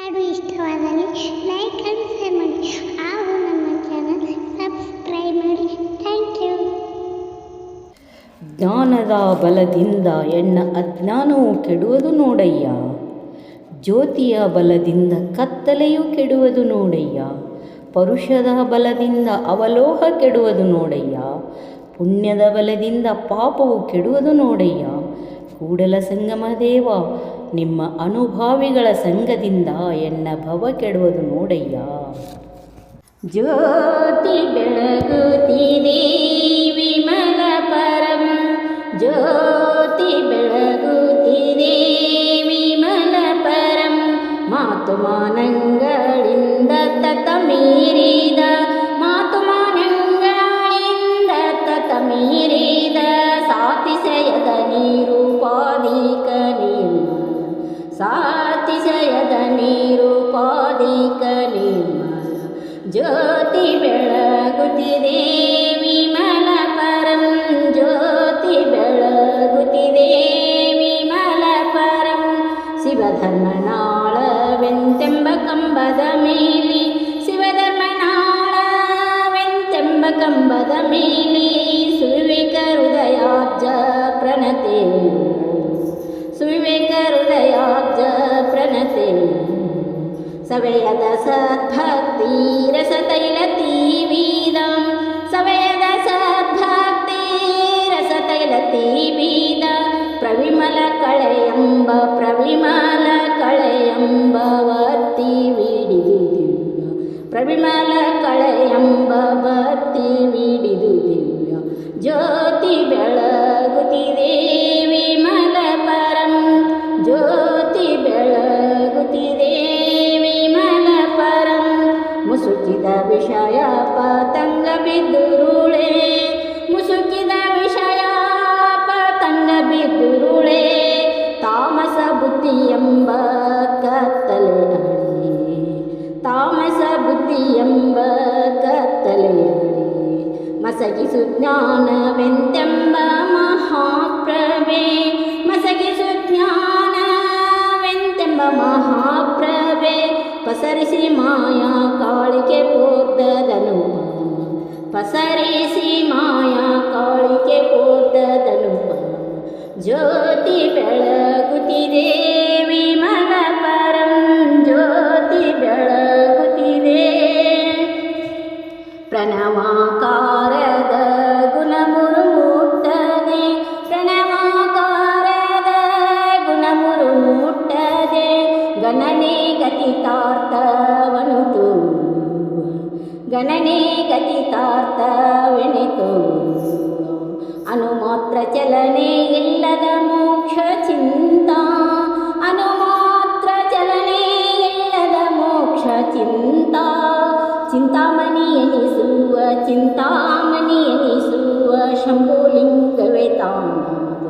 ಹಾಡು ಇಷ್ಟವಾದಲ್ಲಿ like and share ಮಾಡಿ ಹಾಗೂ ನಮ್ಮ ಚಾನಲ್ ಸಬ್ಸ್ಕ್ರೈಬ್ ಮಾಡಿ. Thank you. ಜ್ಞಾನದ ಬಲದಿಂದ ಎಣ್ಣ ಅಜ್ಞಾನವು ಕೆಡುವುದು ನೋಡಯ್ಯ. ಜ್ಯೋತಿಯ ಬಲದಿಂದ ಕತ್ತಲೆಯು ಕೆಡುವುದು ನೋಡಯ್ಯ. ಪರುಷದ ಬಲದಿಂದ ಅವಲೋಹ ಕೆಡುವುದು ನೋಡಯ್ಯ. ಪುಣ್ಯದ ಬಲದಿಂದ ಪಾಪವು ಕೆಡುವುದು ನೋಡಯ್ಯ. ಕೂಡಲ ಸಂಗಮ ದೇವ, ನಿಮ್ಮ ಅನುಭಾವಿಗಳ ಸಂಘದಿಂದ ಎನ್ನ ಭವ ಕೆಡುವುದು ನೋಡಯ್ಯ. ಜ್ಯೋತಿ ಬೆಳಗುತ್ತಿದೆ ವಿಮಲ ಪರಂ, ಜ್ಯೋತಿ ಬೆಳಗುತ್ತಿದೆ ವಿಮಲ ಪರಂ. ಮಾತು ಮಾನಂಗಳಿಂದ ತತ ಮೀರಿದ, ಮಾತು ಮಾನಂಗಳಿಂದ ತತ ಮೀರಿದ. ಸಾತಿಶಯದ ನೀರು ಪಾದಿಕ ನಿರ್ಮಲ, ಸಾತಿಶಯದ ನೀರು ಪಾದಿಕ ನಿರ್ಮಲ. ಜ್ಯೋತಿ ಬೆಳಗುತ್ತಿದೆ ವಿಮಲ ಪರಂ, ಜ್ಯೋತಿ ಬೆಳಗುತ್ತಿದೆ ವಿಮಲ ಪರಂ. ಶಿವಧರ್ಮನಾಳವೆಂತೆಂಬ ಕಂಬದ ಮೇಲೆ, ಶಿವಧರ್ಮನಾಳವೆಂತೆಂಬ ಕಂಬದ ಮೇಲೆ. ಸುವಿವೇಕ ಹೃದಯಾಬ್ಜ ಪ್ರಣತೆ, ಸುವಿವೇಕ ಹೃದಯಾಬ್ಜ ಪ್ರಣತೆ. ಸವೆಯದ ಸದ್ಭಕ್ತಿ ರಸತೈಲ ತೀವೀದಂ, ಸವೆಯದ ಸದ್ಭಕ್ತಿ ರಸತೈಲ ತೀವೀದ. ಪ್ರವಿಮಲ ಕಳೆಯಂಬ, ಪ್ರವಿಮಲ ಕಳೆಯಂಬ ವತ್ತಿ ವಿಡಿದು ದಿವ್ಯ, ಪ್ರವಿಮಲ ಕಳೆಯಂಬ ವತ್ತಿ ವಿಡಿದು ದಿವ್ಯ. ಜ್ಯೋತಿ ಬೆಳಗುತ್ತಿದೆ ವಿಮಲ ಪರಂ, ಜ್ಯೋತಿ ಬೆಳಗುತ್ತಿದೆ ವಿಮಲ ಪರಂ. ಮುಸುಕಿದ ವಿಷಯ ಪತಂಗ ಬಿದ್ದುರುಳೆ, ಮುಸುಕಿದ ವಿಷಯ ಪತಂಗ ಬಿದ್ದುರುಳೆ. ತಾಮಸ ಬುದ್ಧಿ ಎಂಬ ಕತ್ತಲೆ ಅಡಿ, ತಾಮಸ ಬುದ್ಧಿ ಎಂಬ ಕತ್ತಲೆ ಅಡಿ. ಮಸಗಿಸು ಜ್ಞಾನವೆಂತೆಂಬ ಮಹಾಪ್ರಭೆ, ಮಸಗಿಸು ಜ್ಞಾನವೆಂತೆಂಬ ಮಹಾಪ್ರಭೆ. ಪಸರಿಸಿ ಮಾಯಾ ಕಾಳಿಕೆ ಪೋರ್ದದನುಪಮ, ಪಸರಿಸಿ ಮಾಯಾ ಕಾಳಿಕೆ ಪೋರ್ದದನುಪಮ. ಜ್ಯೋತಿ ಬೆಳಗುತ್ತಿದೆ ವಿಮಲ ಪರಂ, ಜ್ಯೋತಿ ಬೆಳಗುತ್ತಿದೆ. ಪ್ರಣವಾಕಾರದ ಗುಣಮುರು ಮುಟ್ಟದೆ, ಪ್ರಣವಾಕಾರದ ಗುಣಮುರು ಮುಟ್ಟದೆ. ಗಣನೆ ಗತಿತಾರ್ಥವನು ತೋರುವ, ಗಣನೆ ಗತಿತಾರ್ಥವೆನಿತು. ಅನುಮಾತ್ರ ಚಲನೆ ಇಲ್ಲದ ಮೋಕ್ಷ ಚಿಂತ, ಅನುಮಾತ್ರ ಚಲನೆ ಇಲ್ಲದ ಮೋಕ್ಷ ಚಿಂತ. ಚಿಂತಾಮಣಿ ಎನಿಸುವ, ಚಿಂತಾಮಣಿ ಎನಿಸುವ ಶಂಭುಲಿಂಗವೇ ತಾನಾದ.